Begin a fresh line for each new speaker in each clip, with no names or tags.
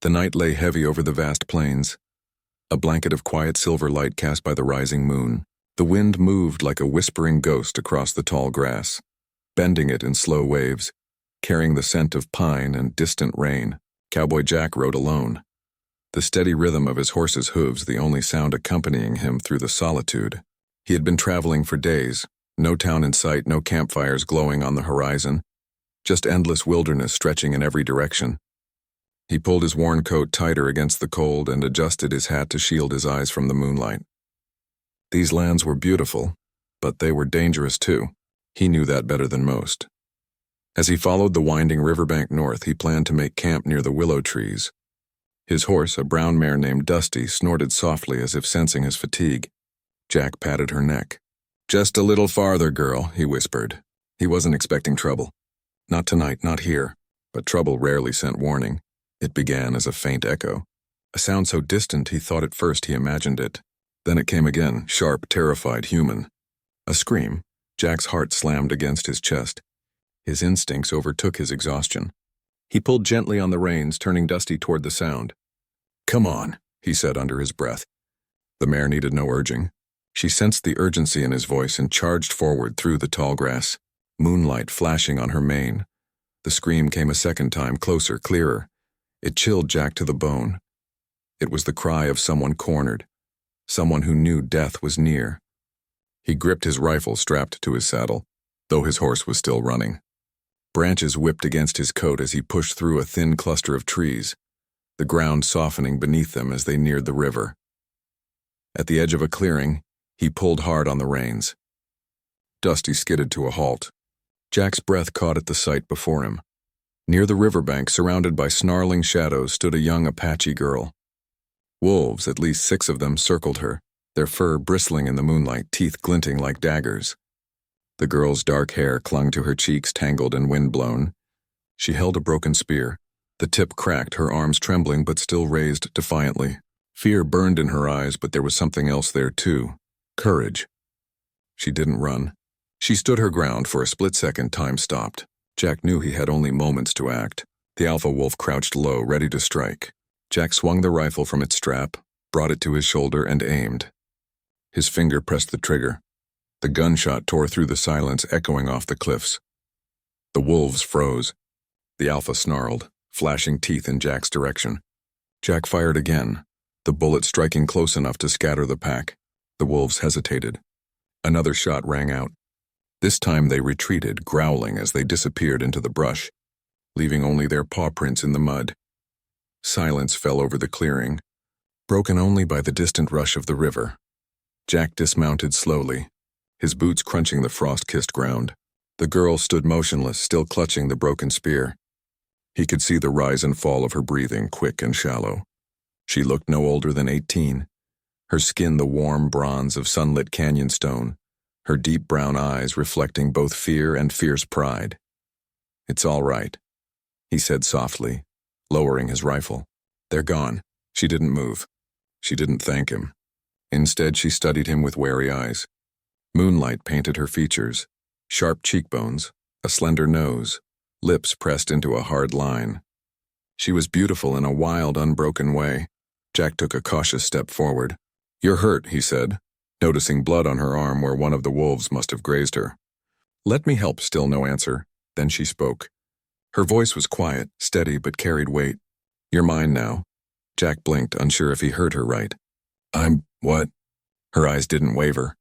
The night lay heavy over the vast plains, a blanket of quiet silver light cast by the rising moon. The wind moved like a whispering ghost across the tall grass, bending it in slow waves, carrying the scent of pine and distant rain. Cowboy Jack rode alone, the steady rhythm of his horse's hooves the only sound accompanying him through the solitude. He had been traveling for days, no town in sight, no campfires glowing on the horizon, just endless wilderness stretching in every direction. He pulled his worn coat tighter against the cold and adjusted his hat to shield his eyes from the moonlight. These lands were beautiful, but they were dangerous too. He knew that better than most. As he followed the winding riverbank north, he planned to make camp near the willow trees. His horse, a brown mare named Dusty, snorted softly as if sensing his fatigue. Jack patted her neck. "Just a little farther, girl," he whispered. He wasn't expecting trouble. Not tonight, not here. But trouble rarely sent warning. It began as a faint echo. A sound so distant he thought at first he imagined it. Then it came again, sharp, terrified, human. A scream. Jack's heart slammed against his chest. His instincts overtook his exhaustion. He pulled gently on the reins, turning Dusty toward the sound. "Come on," he said under his breath. The mare needed no urging. She sensed the urgency in his voice and charged forward through the tall grass, moonlight flashing on her mane. The scream came a second time, closer, clearer. It chilled Jack to the bone. It was the cry of someone cornered, someone who knew death was near. He gripped his rifle strapped to his saddle, though his horse was still running. Branches whipped against his coat as he pushed through a thin cluster of trees, the ground softening beneath them as they neared the river. At the edge of a clearing, he pulled hard on the reins. Dusty skidded to a halt. Jack's breath caught at the sight before him. Near the riverbank, surrounded by snarling shadows, stood a young Apache girl. Wolves, at least 6 of them, circled her, their fur bristling in the moonlight, teeth glinting like daggers. The girl's dark hair clung to her cheeks, tangled and windblown. She held a broken spear. The tip cracked, her arms trembling but still raised defiantly. Fear burned in her eyes, but there was something else there too. Courage. She didn't run. She stood her ground. For a split second, time stopped. Jack knew he had only moments to act. The alpha wolf crouched low, ready to strike. Jack swung the rifle from its strap, brought it to his shoulder, and aimed. His finger pressed the trigger. The gunshot tore through the silence, echoing off the cliffs. The wolves froze. The alpha snarled, flashing teeth in Jack's direction. Jack fired again, the bullet striking close enough to scatter the pack. The wolves hesitated. Another shot rang out. This time they retreated, growling as they disappeared into the brush, leaving only their paw prints in the mud. Silence fell over the clearing, broken only by the distant rush of the river. Jack dismounted slowly, his boots crunching the frost-kissed ground. The girl stood motionless, still clutching the broken spear. He could see the rise and fall of her breathing, quick and shallow. She looked no older than 18, her skin the warm bronze of sunlit canyon stone, her deep brown eyes reflecting both fear and fierce pride. "It's all right," he said softly, lowering his rifle. "They're gone." She didn't move. She didn't thank him. Instead, she studied him with wary eyes. Moonlight painted her features, sharp cheekbones, a slender nose, lips pressed into a hard line. She was beautiful in a wild, unbroken way. Jack took a cautious step forward. "You're hurt," he said, noticing blood on her arm where one of the wolves must have grazed her. "Let me help." Still no answer. Then she spoke. Her voice was quiet, steady, but carried weight. "You're mine now." Jack blinked, unsure if he heard her right. What?" Her eyes didn't waver.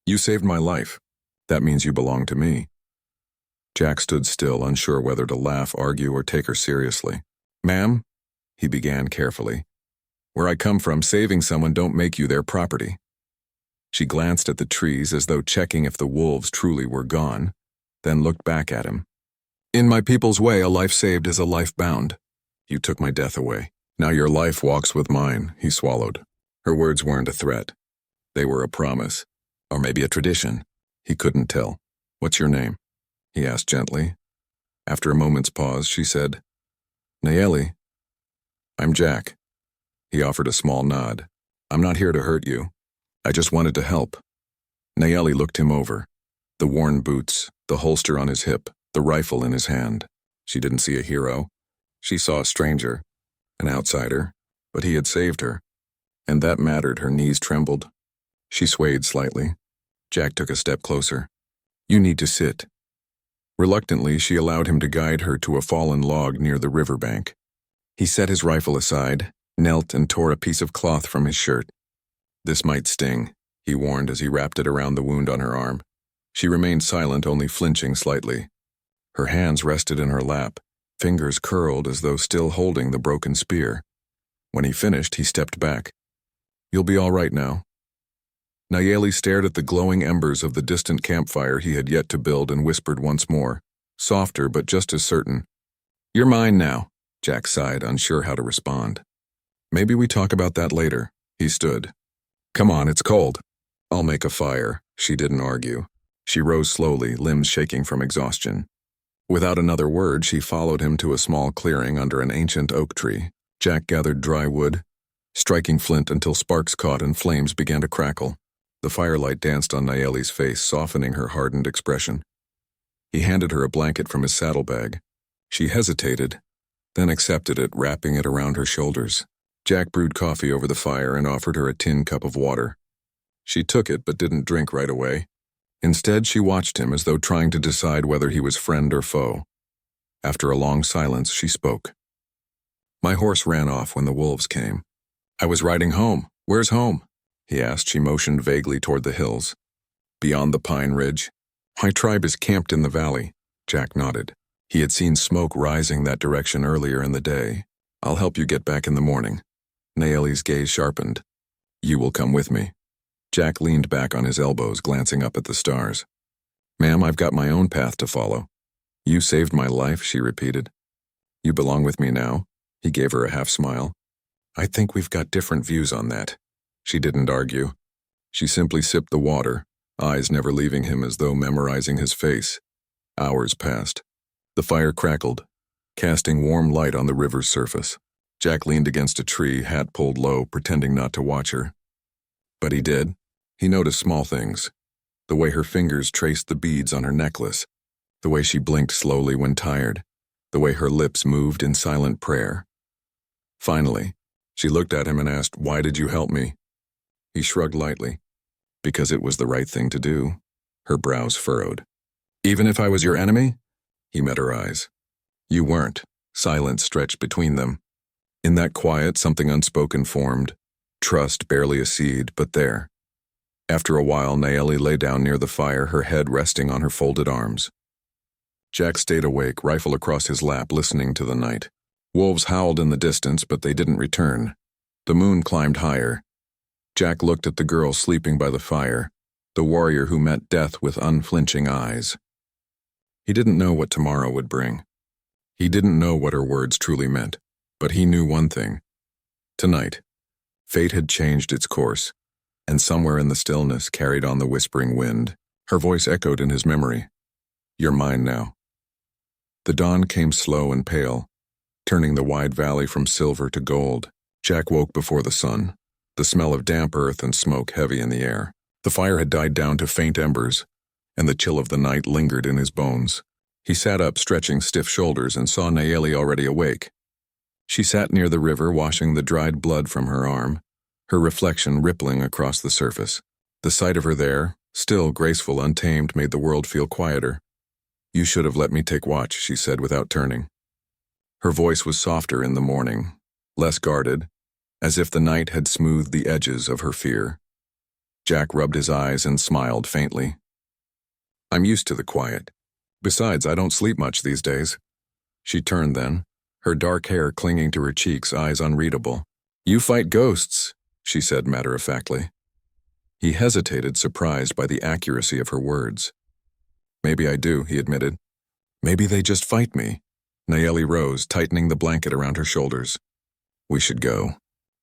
"You saved my life. That means you belong to me." Jack stood still, unsure whether to laugh, argue, or take her seriously. "Ma'am," he began carefully, "where I come from, saving someone don't make you their property." She glanced at the trees as though checking if the wolves truly were gone, then looked back at him. "In my people's way, a life saved is a life bound. You took my death away. Now your life walks with mine," he swallowed. Her words weren't a threat. They were a promise, or maybe a tradition. He couldn't tell. "What's your name?" he asked gently. After a moment's pause, she said, "Nayeli." "I'm Jack." He offered a small nod. "I'm not here to hurt you. I just wanted to help." Nayeli looked him over. The worn boots, the holster on his hip, the rifle in his hand. She didn't see a hero. She saw a stranger, An outsider, but he had saved her, and that mattered. Her knees trembled. She swayed slightly. Jack took a step closer. "You need to sit." Reluctantly, she allowed him to guide her to a fallen log near the riverbank. He set his rifle aside, knelt and tore a piece of cloth from his shirt. "This might sting," he warned as he wrapped it around the wound on her arm. She remained silent, only flinching slightly. Her hands rested in her lap, fingers curled as though still holding the broken spear. When he finished, he stepped back. "You'll be all right now." Nayeli stared at the glowing embers of the distant campfire he had yet to build and whispered once more, softer but just as certain. "You're mine now." Jack sighed, unsure how to respond. "Maybe we talk about that later." He stood. "Come on, it's cold." "I'll make a fire." She didn't argue. She rose slowly, limbs shaking from exhaustion. Without another word, she followed him to a small clearing under an ancient oak tree. Jack gathered dry wood, striking flint until sparks caught and flames began to crackle. The firelight danced on Nayeli's face, softening her hardened expression. He handed her a blanket from his saddlebag. She hesitated, then accepted it, wrapping it around her shoulders. Jack brewed coffee over the fire and offered her a tin cup of water. She took it but didn't drink right away. Instead, she watched him as though trying to decide whether he was friend or foe. After a long silence, she spoke. "My horse ran off when the wolves came. I was riding home. Where's home?" he asked. She motioned vaguely toward the hills. "Beyond the pine ridge. My tribe is camped in the valley." Jack nodded. He had seen smoke rising that direction earlier in the day. "I'll help you get back in the morning." Nayeli's gaze sharpened. "You will come with me." Jack leaned back on his elbows, glancing up at the stars. "Ma'am, I've got my own path to follow." "You saved my life," she repeated. "You belong with me now." He gave her a half smile. "I think we've got different views on that." She didn't argue. She simply sipped the water, eyes never leaving him as though memorizing his face. Hours passed. The fire crackled, casting warm light on the river's surface. Jack leaned against a tree, hat pulled low, pretending not to watch her. But he did. He noticed small things. The way her fingers traced the beads on her necklace, the way she blinked slowly when tired, the way her lips moved in silent prayer. Finally, she looked at him and asked, "Why did you help me?" He shrugged lightly. "Because it was the right thing to do." Her brows furrowed. "Even if I was your enemy?" He met her eyes. "You weren't." Silence stretched between them. In that quiet, something unspoken formed. Trust, barely a seed, but there. After a while, Nayeli lay down near the fire, her head resting on her folded arms. Jack stayed awake, rifle across his lap, listening to the night. Wolves howled in the distance, but they didn't return. The moon climbed higher. Jack looked at the girl sleeping by the fire, the warrior who met death with unflinching eyes. He didn't know what tomorrow would bring. He didn't know what her words truly meant, but he knew one thing. Tonight, fate had changed its course, and somewhere in the stillness carried on the whispering wind. Her voice echoed in his memory. "You're mine now." The dawn came slow and pale, turning the wide valley from silver to gold. Jack woke before the sun, the smell of damp earth and smoke heavy in the air. The fire had died down to faint embers, and the chill of the night lingered in his bones. He sat up, stretching stiff shoulders, and saw Nayeli already awake. She sat near the river, washing the dried blood from her arm, her reflection rippling across the surface. The sight of her there, still graceful, untamed, made the world feel quieter. "You should have let me take watch," she said without turning. Her voice was softer in the morning, less guarded, as if the night had smoothed the edges of her fear. Jack rubbed his eyes and smiled faintly. "I'm used to the quiet. Besides, I don't sleep much these days." She turned then, her dark hair clinging to her cheeks, eyes unreadable. "You fight ghosts," she said matter-of-factly. He hesitated, surprised by the accuracy of her words. "Maybe I do," he admitted. "Maybe they just fight me." Nayeli rose, tightening the blanket around her shoulders. "We should go.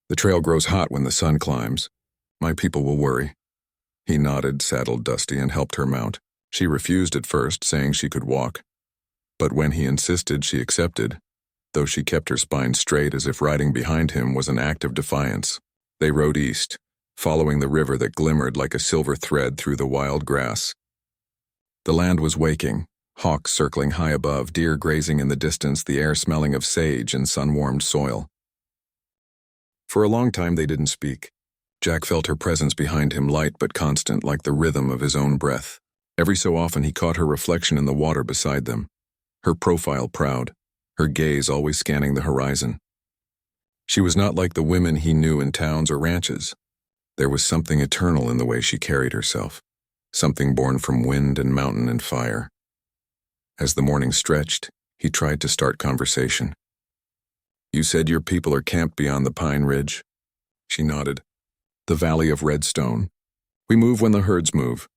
The trail grows hot when the sun climbs. My people will worry." He nodded, saddled Dusty, and helped her mount. She refused at first, saying she could walk. But when he insisted, she accepted, though she kept her spine straight as if riding behind him was an act of defiance. They rode east, following the river that glimmered like a silver thread through the wild grass. The land was waking, hawks circling high above, deer grazing in the distance, the air smelling of sage and sun-warmed soil. For a long time they didn't speak. Jack felt her presence behind him, light but constant, like the rhythm of his own breath. Every so often he caught her reflection in the water beside them, her profile proud, her gaze always scanning the horizon. She was not like the women he knew in towns or ranches. There was something eternal in the way she carried herself, something born from wind and mountain and fire. As the morning stretched, he tried to start conversation. "You said your people are camped beyond the Pine Ridge?" She nodded. "The Valley of Redstone. We move when the herds move.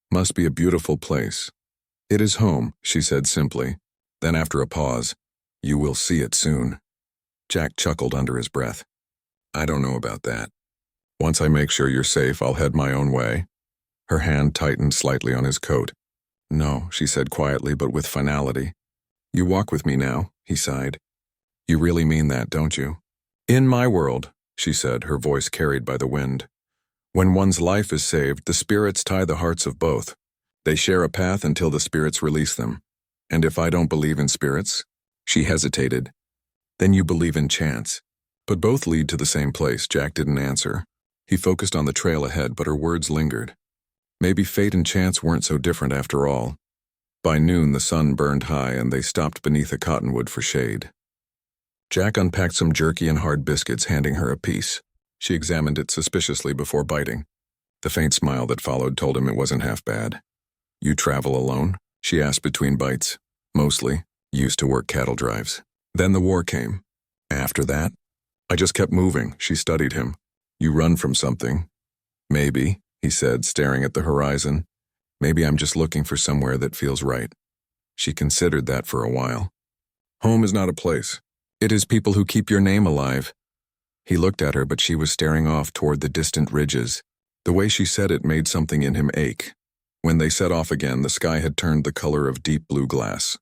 Must be a beautiful place." "It is home," she said simply. Then after a pause, "You will see it soon." Jack chuckled under his breath. "I don't know about that. Once I make sure you're safe, I'll head my own way." Her hand tightened slightly on his coat. "No," she said quietly but with finality. "You walk with me now," he sighed. "You really mean that, don't you?" "In my world," she said, her voice carried by the wind. "When one's life is saved, the spirits tie the hearts of both. They share a path until the spirits release them. And if I don't believe in spirits?" She hesitated. "Then you believe in chance." "But both lead to the same place." Jack didn't answer. He focused on the trail ahead, but her words lingered. Maybe fate and chance weren't so different after all. By noon, the sun burned high, and they stopped beneath a cottonwood for shade. Jack unpacked some jerky and hard biscuits, handing her a piece. She examined it suspiciously before biting. The faint smile that followed told him it wasn't half bad. "You travel alone?" she asked between bites. "Mostly. Used to work cattle drives. Then the war came. After that?" "I just kept moving." She studied him. "You run from something." "Maybe," he said, staring at the horizon. "Maybe I'm just looking for somewhere that feels right." She considered that for a while. "Home is not a place. It is people who keep your name alive." He looked at her, but she was staring off toward the distant ridges. The way she said it made something in him ache. When they set off again, the sky had turned the color of deep blue glass.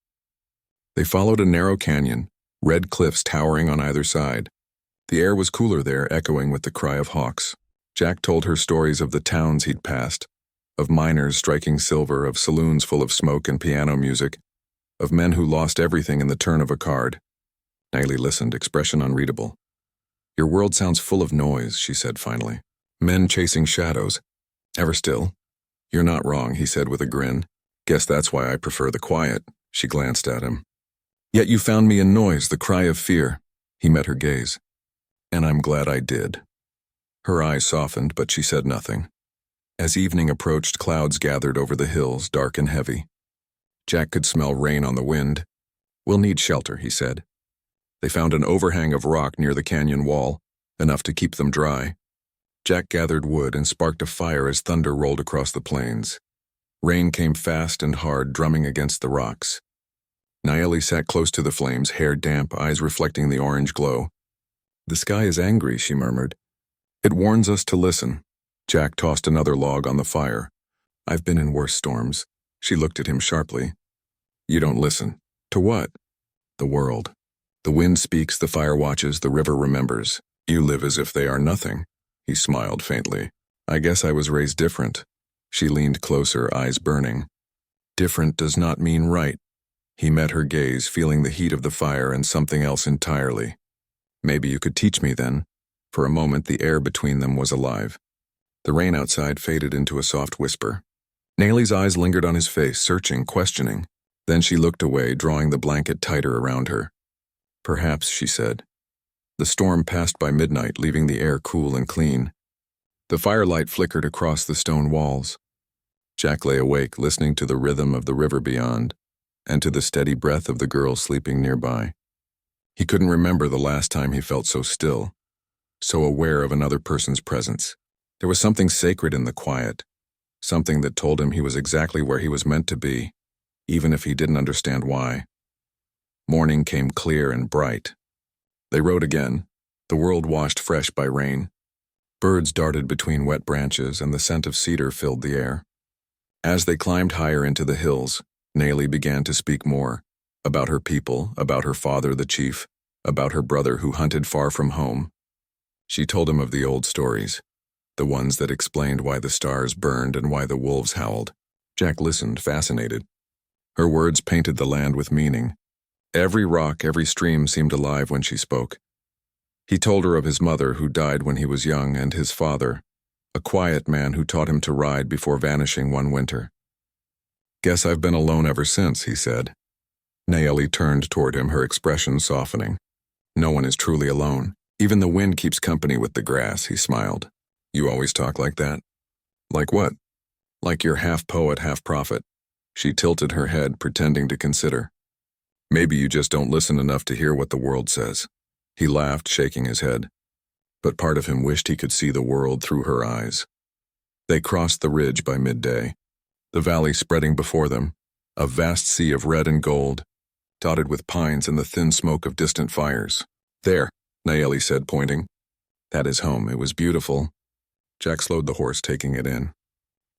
They followed a narrow canyon, red cliffs towering on either side. The air was cooler there, echoing with the cry of hawks. Jack told her stories of the towns he'd passed, of miners striking silver, of saloons full of smoke and piano music, of men who lost everything in the turn of a card. Nayeli listened, expression unreadable. "Your world sounds full of noise," she said finally. "Men chasing shadows. Ever still?" "You're not wrong," he said with a grin. "Guess that's why I prefer the quiet." She glanced at him. "Yet you found me in noise, the cry of fear." He met her gaze. "And I'm glad I did." Her eyes softened, but she said nothing. As evening approached, clouds gathered over the hills, dark and heavy. Jack could smell rain on the wind. "We'll need shelter," he said. They found an overhang of rock near the canyon wall, enough to keep them dry. Jack gathered wood and sparked a fire as thunder rolled across the plains. Rain came fast and hard, drumming against the rocks. Nayeli sat close to the flames, hair damp, eyes reflecting the orange glow. "The sky is angry," she murmured. "It warns us to listen." Jack tossed another log on the fire. "I've been in worse storms." She looked at him sharply. "You don't listen." "To what?" "The world. The wind speaks, the fire watches, the river remembers. You live as if they are nothing." He smiled faintly. "I guess I was raised different." She leaned closer, eyes burning. "Different does not mean right." He met her gaze, feeling the heat of the fire and something else entirely. "Maybe you could teach me then." For a moment, the air between them was alive. The rain outside faded into a soft whisper. Nayeli's eyes lingered on his face, searching, questioning. Then she looked away, drawing the blanket tighter around her. "Perhaps," she said. The storm passed by midnight, leaving the air cool and clean. The firelight flickered across the stone walls. Jack lay awake, listening to the rhythm of the river beyond, and to the steady breath of the girl sleeping nearby. He couldn't remember the last time he felt so still, so aware of another person's presence. There was something sacred in the quiet, something that told him he was exactly where he was meant to be, even if he didn't understand why. Morning came clear and bright. They rode again, the world washed fresh by rain. Birds darted between wet branches, and the scent of cedar filled the air. As they climbed higher into the hills, Nayeli began to speak more, about her people, about her father the chief, about her brother who hunted far from home. She told him of the old stories, the ones that explained why the stars burned and why the wolves howled. Jack listened, fascinated. Her words painted the land with meaning. Every rock, every stream seemed alive when she spoke. He told her of his mother who died when he was young and his father, a quiet man who taught him to ride before vanishing one winter. "Guess I've been alone ever since," he said. Nayeli turned toward him, her expression softening. "No one is truly alone. Even the wind keeps company with the grass," he smiled. "You always talk like that?" "Like what?" "Like you're half poet, half prophet." She tilted her head, pretending to consider. "Maybe you just don't listen enough to hear what the world says." He laughed, shaking his head. But part of him wished he could see the world through her eyes. They crossed the ridge by midday, the valley spreading before them, a vast sea of red and gold, dotted with pines and the thin smoke of distant fires. "There," Nayeli said, pointing. "That is home. It was beautiful." Jack slowed the horse, taking it in.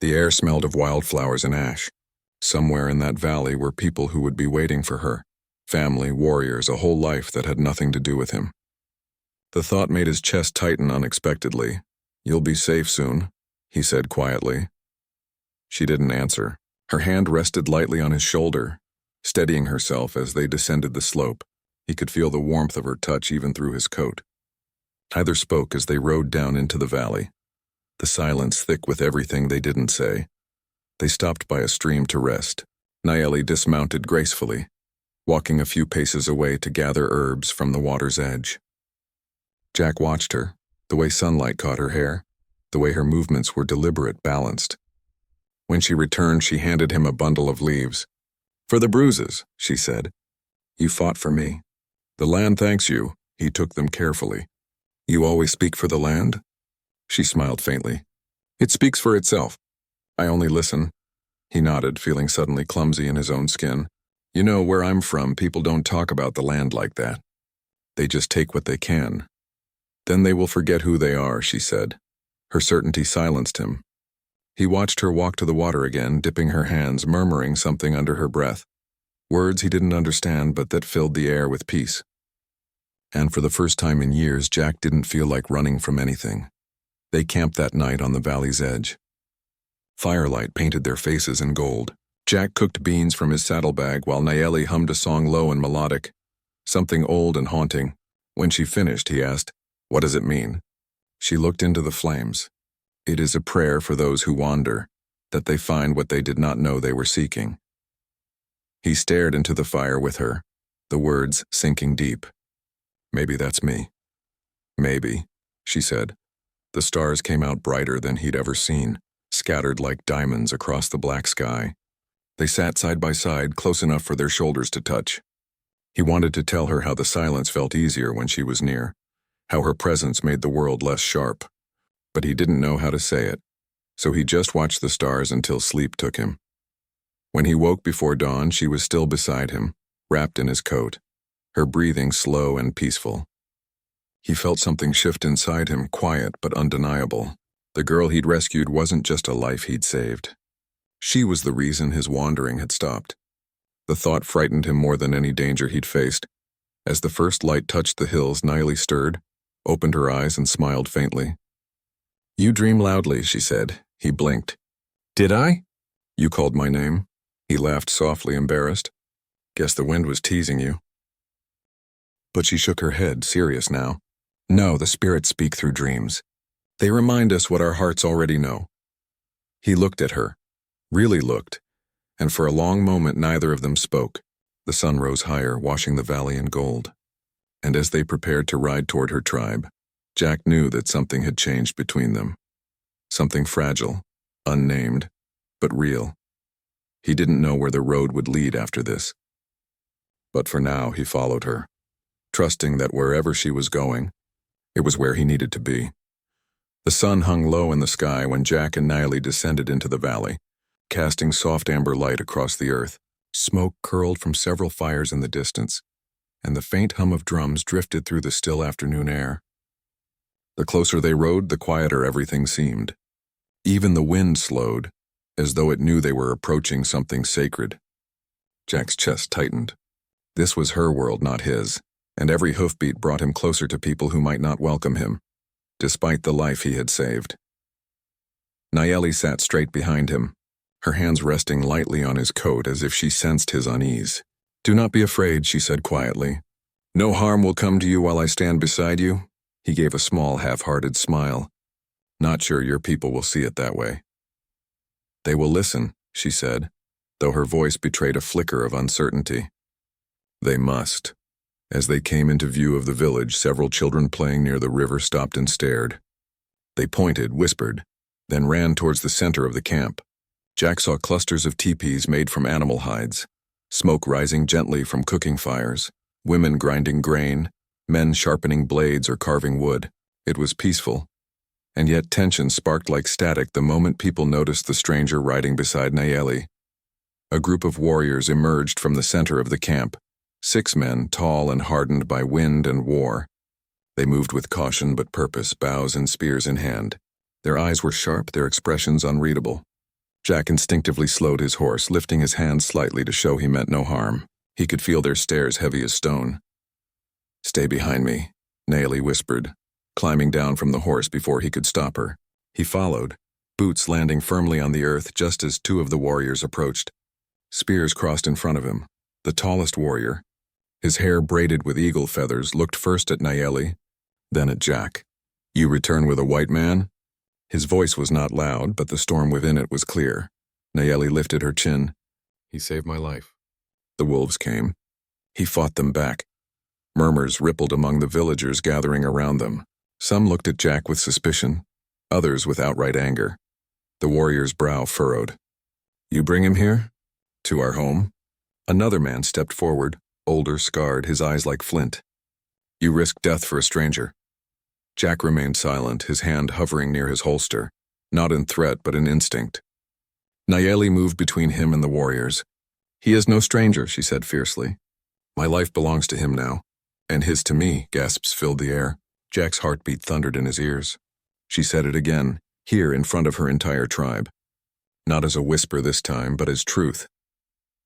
The air smelled of wildflowers and ash. Somewhere in that valley were people who would be waiting for her. Family, warriors, a whole life that had nothing to do with him. The thought made his chest tighten unexpectedly. "You'll be safe soon," he said quietly. She didn't answer. Her hand rested lightly on his shoulder, steadying herself as they descended the slope. He could feel the warmth of her touch even through his coat. Neither spoke as they rode down into the valley, the silence thick with everything they didn't say. They stopped by a stream to rest. Nayeli dismounted gracefully, walking a few paces away to gather herbs from the water's edge. Jack watched her, the way sunlight caught her hair, the way her movements were deliberate, balanced. When she returned, she handed him a bundle of leaves. "For the bruises," she said. "You fought for me. The land thanks you." He took them carefully. "You always speak for the land?" She smiled faintly. "It speaks for itself. I only listen." He nodded, feeling suddenly clumsy in his own skin. "You know, where I'm from, people don't talk about the land like that. They just take what they can. Then they will forget who they are," she said. Her certainty silenced him. He watched her walk to the water again, dipping her hands, murmuring something under her breath. Words he didn't understand, but that filled the air with peace. And for the first time in years, Jack didn't feel like running from anything. They camped that night on the valley's edge. Firelight painted their faces in gold. Jack cooked beans from his saddlebag while Nayeli hummed a song low and melodic, something old and haunting. When she finished, he asked, "What does it mean?" She looked into the flames. "It is a prayer for those who wander, that they find what they did not know they were seeking." He stared into the fire with her, the words sinking deep. "Maybe that's me." "Maybe," she said. The stars came out brighter than he'd ever seen, scattered like diamonds across the black sky. They sat side by side, close enough for their shoulders to touch. He wanted to tell her how the silence felt easier when she was near, how her presence made the world less sharp. But he didn't know how to say it, so he just watched the stars until sleep took him. When he woke before dawn, she was still beside him, wrapped in his coat, her breathing slow and peaceful. He felt something shift inside him, quiet but undeniable. The girl he'd rescued wasn't just a life he'd saved. She was the reason his wandering had stopped. The thought frightened him more than any danger he'd faced. As the first light touched the hills, Nayeli stirred, opened her eyes and smiled faintly. "You dream loudly," she said. He blinked. "Did I?" "You called my name." He laughed softly, embarrassed. "Guess the wind was teasing you." But she shook her head, serious now. "No, the spirits speak through dreams. They remind us what our hearts already know." He looked at her, really looked, and for a long moment neither of them spoke. The sun rose higher, washing the valley in gold. And as they prepared to ride toward her tribe, Jack knew that something had changed between them. Something fragile, unnamed, but real. He didn't know where the road would lead after this. But for now, he followed her, trusting that wherever she was going, it was where he needed to be. The sun hung low in the sky when Jack and Nayeli descended into the valley, casting soft amber light across the earth. Smoke curled from several fires in the distance, and the faint hum of drums drifted through the still afternoon air. The closer they rode, the quieter everything seemed. Even the wind slowed, as though it knew they were approaching something sacred. Jack's chest tightened. This was her world, not his, and every hoofbeat brought him closer to people who might not welcome him, despite the life he had saved. Nayeli sat straight behind him, her hands resting lightly on his coat as if she sensed his unease. "Do not be afraid," she said quietly. "No harm will come to you while I stand beside you. He gave a small, half-hearted smile. Not sure your people will see it that way. They will listen, she said, though her voice betrayed a flicker of uncertainty. They must. As they came into view of the village, several children playing near the river stopped and stared. They pointed, whispered, then ran towards the center of the camp. Jack saw clusters of teepees made from animal hides, smoke rising gently from cooking fires, women grinding grain, men sharpening blades or carving wood. It was peaceful. And yet tension sparked like static the moment people noticed the stranger riding beside Nayeli. A group of warriors emerged from the center of the camp, 6 men, tall and hardened by wind and war. They moved with caution but purpose, bows and spears in hand. Their eyes were sharp, their expressions unreadable. Jack instinctively slowed his horse, lifting his hand slightly to show he meant no harm. He could feel their stares heavy as stone. "Stay behind me," Nayeli whispered, climbing down from the horse before he could stop her. He followed, boots landing firmly on the earth just as 2 of the warriors approached. Spears crossed in front of him. The tallest warrior, his hair braided with eagle feathers, looked first at Nayeli, then at Jack. "You return with a white man?" His voice was not loud, but the storm within it was clear. Nayeli lifted her chin. "He saved my life." The wolves came. He fought them back. Murmurs rippled among the villagers gathering around them. Some looked at Jack with suspicion, others with outright anger. The warrior's brow furrowed. "You bring him here? To our home?" Another man stepped forward, older, scarred, his eyes like flint. "You risk death for a stranger." Jack remained silent, his hand hovering near his holster, not in threat but in instinct. Nayeli moved between him and the warriors. "He is no stranger," she said fiercely. "My life belongs to him now, and his to me," gasps filled the air. Jack's heartbeat thundered in his ears. She said it again, here in front of her entire tribe. Not as a whisper this time, but as truth.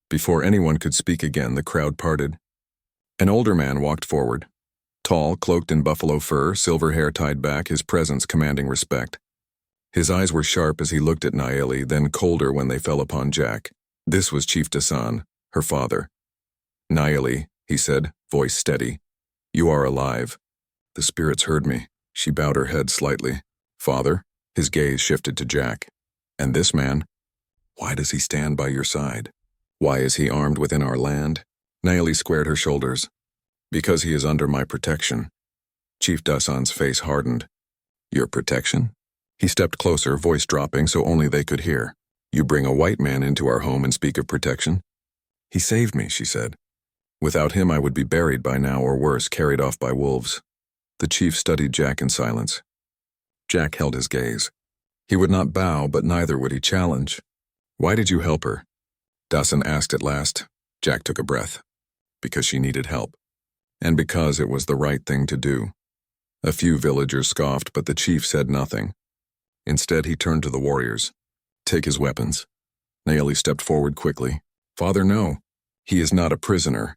Before anyone could speak again, the crowd parted. An older man walked forward. Tall, cloaked in buffalo fur, silver hair tied back, his presence commanding respect. His eyes were sharp as he looked at Nayeli, then colder when they fell upon Jack. This was Chief Dasan, her father. "Nayeli," he said, voice steady, "you are alive." The spirits heard me. She bowed her head slightly. "Father?" His gaze shifted to Jack. "And this man? Why does he stand by your side? Why is he armed within our land?" Nayeli squared her shoulders. "Because he is under my protection." Chief Dasan's face hardened. "Your protection?" He stepped closer, voice dropping so only they could hear. "You bring a white man into our home and speak of protection?" "He saved me," she said. "Without him I would be buried by now or worse, carried off by wolves." The chief studied Jack in silence. Jack held his gaze. He would not bow, but neither would he challenge. "Why did you help her?" Dasan asked at last. Jack took a breath. "Because she needed help. And because it was the right thing to do." A few villagers scoffed, but the chief said nothing. Instead, he turned to the warriors. "Take his weapons." Nayeli stepped forward quickly. "Father, no. He is not a prisoner."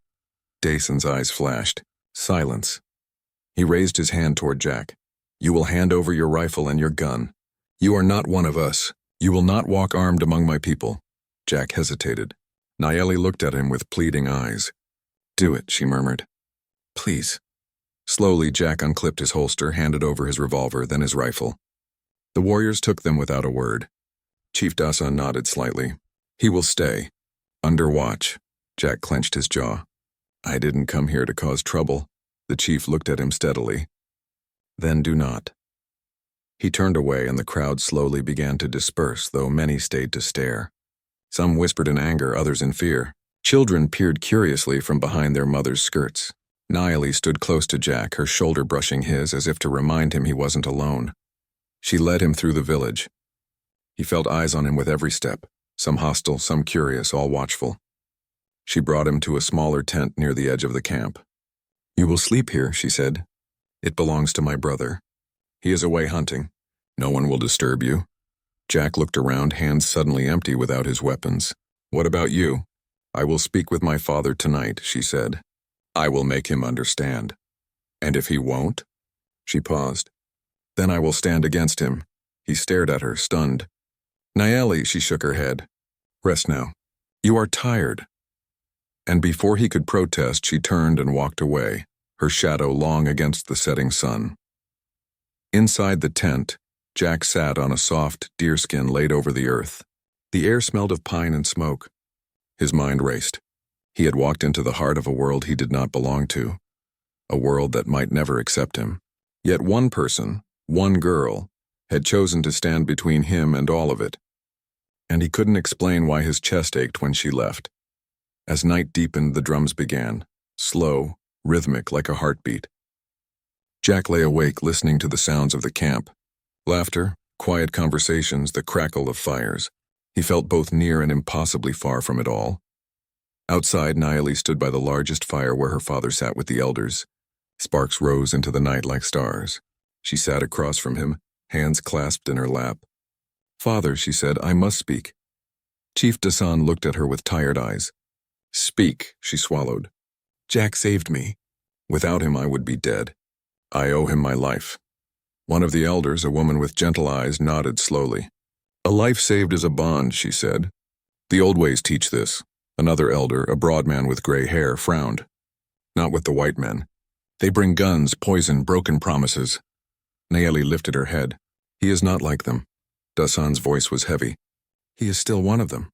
Dasan's eyes flashed. Silence. He raised his hand toward Jack. "You will hand over your rifle and your gun. You are not one of us. You will not walk armed among my people." Jack hesitated. Nayeli looked at him with pleading eyes. "Do it," she murmured. "Please." Slowly, Jack unclipped his holster, handed over his revolver, then his rifle. The warriors took them without a word. Chief Dasan nodded slightly. "He will stay. Under watch." Jack clenched his jaw. "I didn't come here to cause trouble." The chief looked at him steadily. "Then do not." He turned away and the crowd slowly began to disperse, though many stayed to stare. Some whispered in anger, others in fear. Children peered curiously from behind their mothers' skirts. Nayeli stood close to Jack, her shoulder brushing his as if to remind him he wasn't alone. She led him through the village. He felt eyes on him with every step, some hostile, some curious, all watchful. She brought him to a smaller tent near the edge of the camp. "You will sleep here," she said. "It belongs to my brother. He is away hunting. No one will disturb you." Jack looked around, hands suddenly empty without his weapons. "What about you?" "I will speak with my father tonight," she said. "I will make him understand." "And if he won't?" She paused. "Then I will stand against him." He stared at her, stunned. "Nayeli," she shook her head. "Rest now. You are tired." And before he could protest, she turned and walked away, her shadow long against the setting sun. Inside the tent, Jack sat on a soft deerskin laid over the earth. The air smelled of pine and smoke. His mind raced. He had walked into the heart of a world he did not belong to, a world that might never accept him. Yet one person, one girl, had chosen to stand between him and all of it. And he couldn't explain why his chest ached when she left. As night deepened, the drums began, slow, rhythmic like a heartbeat. Jack lay awake listening to the sounds of the camp. Laughter, quiet conversations, the crackle of fires. He felt both near and impossibly far from it all. Outside, Nayeli stood by the largest fire where her father sat with the elders. Sparks rose into the night like stars. She sat across from him, hands clasped in her lap. "Father," she said, "I must speak." Chief Dasan looked at her with tired eyes. "Speak," she swallowed. "Jack saved me. Without him, I would be dead. I owe him my life." One of the elders, a woman with gentle eyes, nodded slowly. "A life saved is a bond," she said. "The old ways teach this." Another elder, a broad man with gray hair, frowned. "Not with the white men. They bring guns, poison, broken promises." Nayeli lifted her head. "He is not like them." Dasan's voice was heavy. "He is still one of them.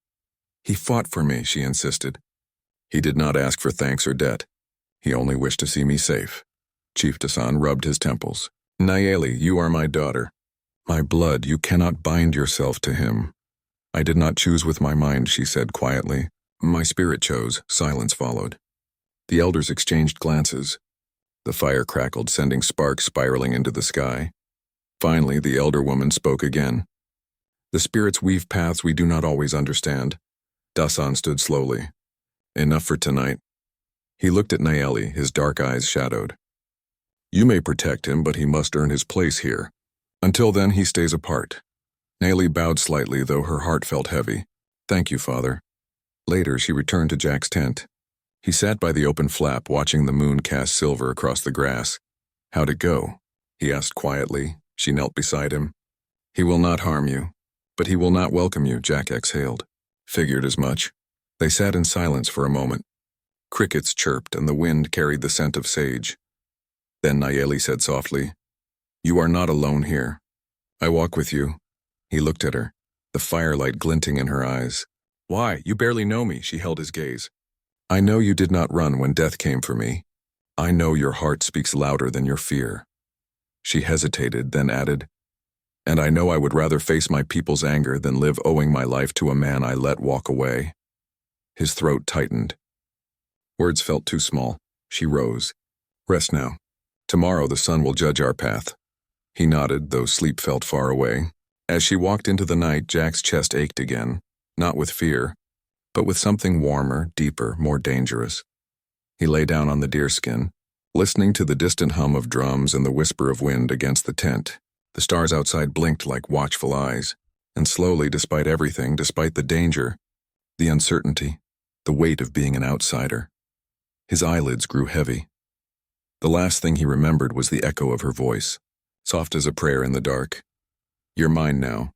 He fought for me," she insisted. "He did not ask for thanks or debt. He only wished to see me safe." Chief Dasan rubbed his temples. "Nayeli, you are my daughter. My blood, you cannot bind yourself to him." "I did not choose with my mind," she said quietly. "My spirit chose." Silence followed. The elders exchanged glances. The fire crackled, sending sparks spiraling into the sky. Finally, the elder woman spoke again. "The spirits weave paths we do not always understand." Dasan stood slowly. "Enough for tonight." He looked at Nayeli, his dark eyes shadowed. "You may protect him, but he must earn his place here. Until then, he stays apart." Nayeli bowed slightly, though her heart felt heavy. "Thank you, Father." Later, she returned to Jack's tent. He sat by the open flap, watching the moon cast silver across the grass. "How'd it go?" he asked quietly. She knelt beside him. "He will not harm you, but he will not welcome you," Jack exhaled. "Figured as much." They sat in silence for a moment. Crickets chirped and the wind carried the scent of sage. Then Nayeli said softly, "You are not alone here. I walk with you." He looked at her, the firelight glinting in her eyes. "Why? You barely know me," she held his gaze. "I know you did not run when death came for me. I know your heart speaks louder than your fear." She hesitated, then added, "And I know I would rather face my people's anger than live owing my life to a man I let walk away." His throat tightened. Words felt too small. She rose. "Rest now. Tomorrow the sun will judge our path." He nodded, though sleep felt far away. As she walked into the night, Jack's chest ached again, not with fear, but with something warmer, deeper, more dangerous. He lay down on the deerskin, listening to the distant hum of drums and the whisper of wind against the tent. The stars outside blinked like watchful eyes, and slowly, despite everything, despite the danger, the uncertainty, the weight of being an outsider, his eyelids grew heavy. The last thing he remembered was the echo of her voice, soft as a prayer in the dark. "You're mine now.